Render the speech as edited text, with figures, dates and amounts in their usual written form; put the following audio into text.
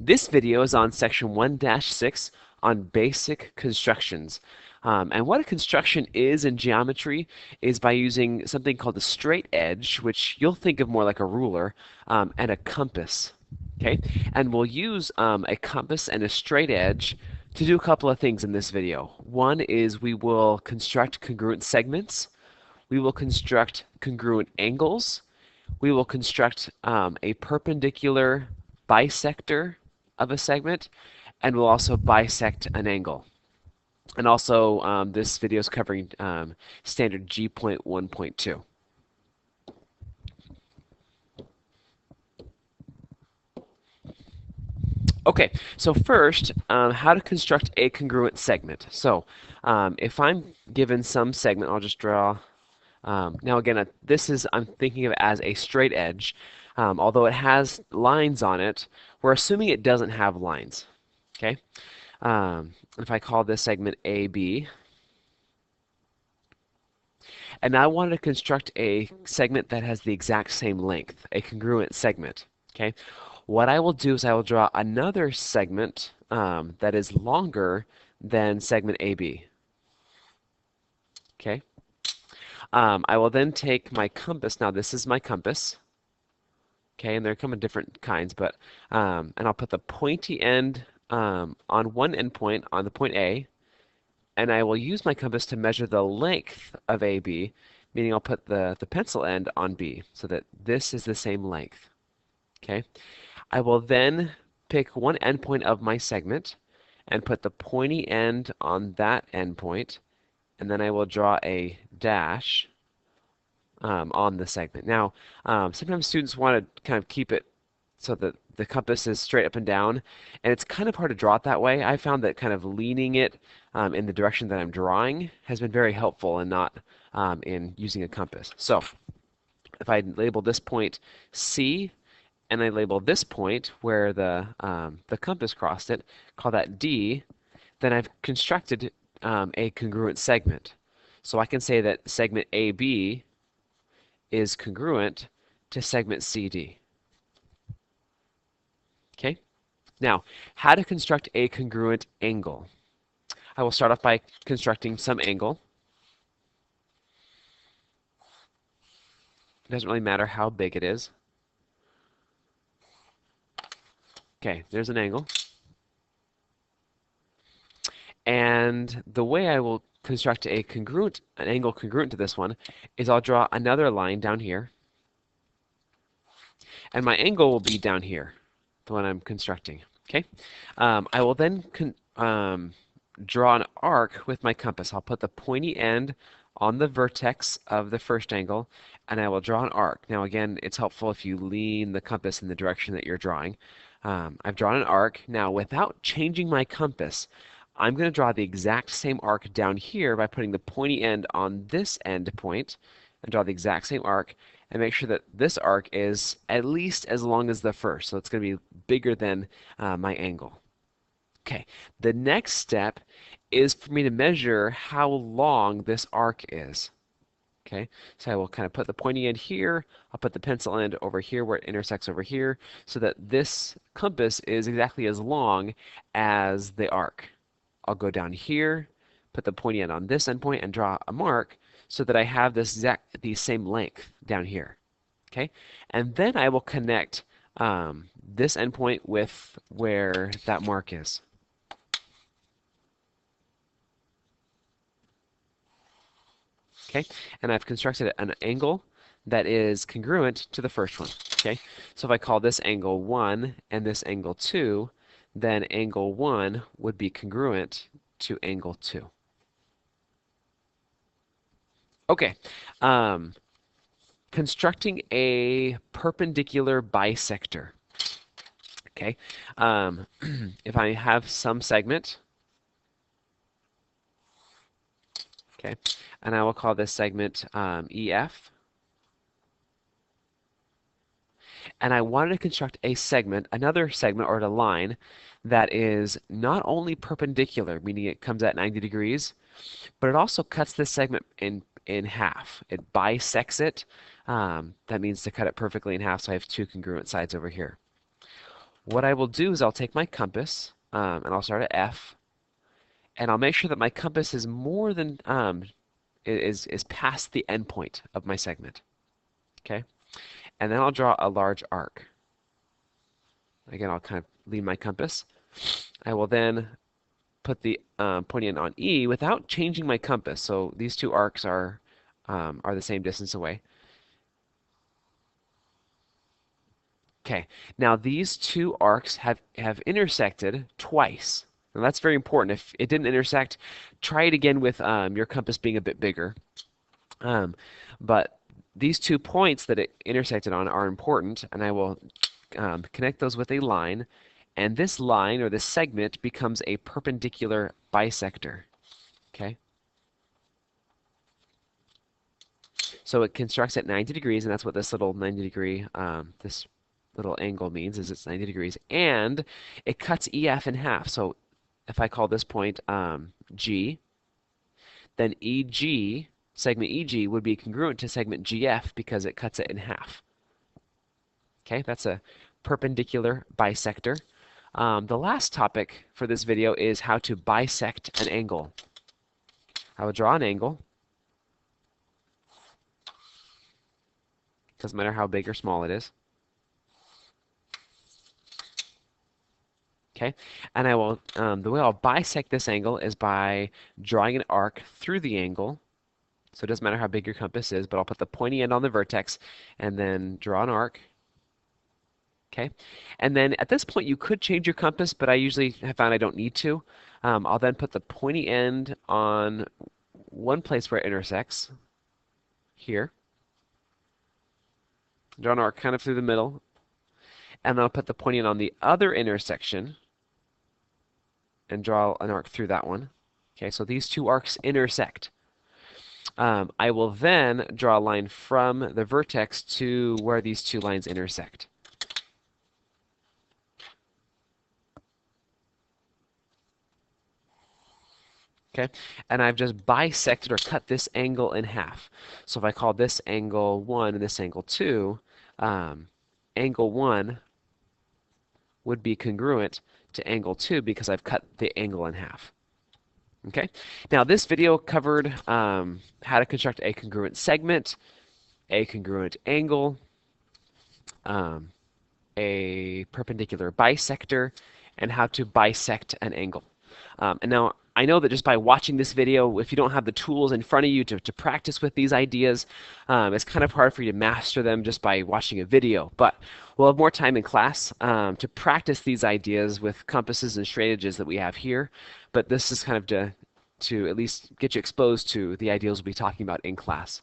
This video is on section 1-6 on basic constructions. And what a construction is in geometry is by using something called a straight edge, which you'll think of more like a ruler, and a compass. Okay, and we'll use a compass and a straight edge to do a couple of things in this video. One is we will construct congruent segments. We will construct congruent angles. We will construct a perpendicular bisector of a segment, and we'll also bisect an angle. And also, this video is covering standard G.1.2. Okay, so first, how to construct a congruent segment. So, if I'm given some segment, I'll just draw. Now again, I'm thinking of it as a straight edge. Although it has lines on it, we're assuming it doesn't have lines. Okay? If I call this segment AB, and now I want to construct a segment that has the exact same length, a congruent segment. Okay? What I will do is I will draw another segment that is longer than segment AB. Okay? I will then take my compass. Now this is my compass. Okay, and they're come in different kinds, but and I'll put the pointy end on one endpoint on the point A, and I will use my compass to measure the length of AB, meaning I'll put the pencil end on B, so that this is the same length. Okay, I will then pick one endpoint of my segment and put the pointy end on that endpoint, and then I will draw a dash on the segment. Now, sometimes students want to kind of keep it so that the compass is straight up and down, and it's kind of hard to draw it that way. I found that kind of leaning it in the direction that I'm drawing has been very helpful and not in using a compass. So, if I label this point C, and I label this point where the compass crossed it, call that D, then I've constructed a congruent segment. So I can say that segment AB is congruent to segment CD. Okay? Now, how to construct a congruent angle. I will start off by constructing some angle. It doesn't really matter how big it is. Okay, there's an angle. And the way I will construct an angle congruent to this one is I'll draw another line down here. And my angle will be down here, the one I'm constructing. Okay? I will then draw an arc with my compass. I'll put the pointy end on the vertex of the first angle, and I will draw an arc. Now again, it's helpful if you lean the compass in the direction that you're drawing. I've drawn an arc. Now, without changing my compass, I'm going to draw the exact same arc down here by putting the pointy end on this end point and draw the exact same arc and make sure that this arc is at least as long as the first. So it's going to be bigger than my angle. Okay, the next step is for me to measure how long this arc is. Okay, so I will kind of put the pointy end here, I'll put the pencil end over here where it intersects over here, so that this compass is exactly as long as the arc. I'll go down here, put the pointy end on this endpoint, and draw a mark so that I have the same length down here. Okay, and then I will connect this endpoint with where that mark is. Okay, and I've constructed an angle that is congruent to the first one. Okay, so if I call this angle 1 and this angle 2, then angle 1 would be congruent to angle 2. Okay, constructing a perpendicular bisector. Okay, if I have some segment, okay, and I will call this segment EF. And I wanted to construct a segment, another segment or a line that is not only perpendicular, meaning it comes at 90 degrees, but it also cuts this segment in half. It bisects it. That means to cut it perfectly in half, so I have two congruent sides over here. what I will do is I'll take my compass and I'll start at F, and I'll make sure that my compass is more than is past the endpoint of my segment. Okay, and then I'll draw a large arc. Again, I'll kind of lean my compass. I will then put the pointy end on E without changing my compass. So these two arcs are the same distance away. Okay, now these two arcs have intersected twice. Now that's very important. If it didn't intersect, try it again with your compass being a bit bigger. But these 2 points that it intersected on are important, and I will connect those with a line, and this line or this segment becomes a perpendicular bisector. Okay? So it constructs at 90 degrees, and that's what this little 90 degree, this little angle means, is it's 90 degrees, and it cuts EF in half. So if I call this point G, then EG, segment EG, would be congruent to segment GF because it cuts it in half. Okay, that's a perpendicular bisector. The last topic for this video is how to bisect an angle. I will draw an angle. Doesn't matter how big or small it is. Okay, and I will, the way I'll bisect this angle is by drawing an arc through the angle. So it doesn't matter how big your compass is, but I'll put the pointy end on the vertex and then draw an arc. Okay, and then at this point you could change your compass, but I usually have found I don't need to. I'll then put the pointy end on one place where it intersects, here. Draw an arc kind of through the middle, and then I'll put the pointy end on the other intersection and draw an arc through that one. Okay, so these two arcs intersect. I will then draw a line from the vertex to where these two lines intersect. Okay, and I've just bisected or cut this angle in half. So if I call this angle 1 and this angle 2, angle 1 would be congruent to angle 2 because I've cut the angle in half. Okay, now this video covered how to construct a congruent segment, a congruent angle, a perpendicular bisector, and how to bisect an angle. And now I know that just by watching this video, if you don't have the tools in front of you to practice with these ideas, it's kind of hard for you to master them just by watching a video. But we'll have more time in class to practice these ideas with compasses and strain edges that we have here. But this is kind of to at least get you exposed to the ideas we'll be talking about in class.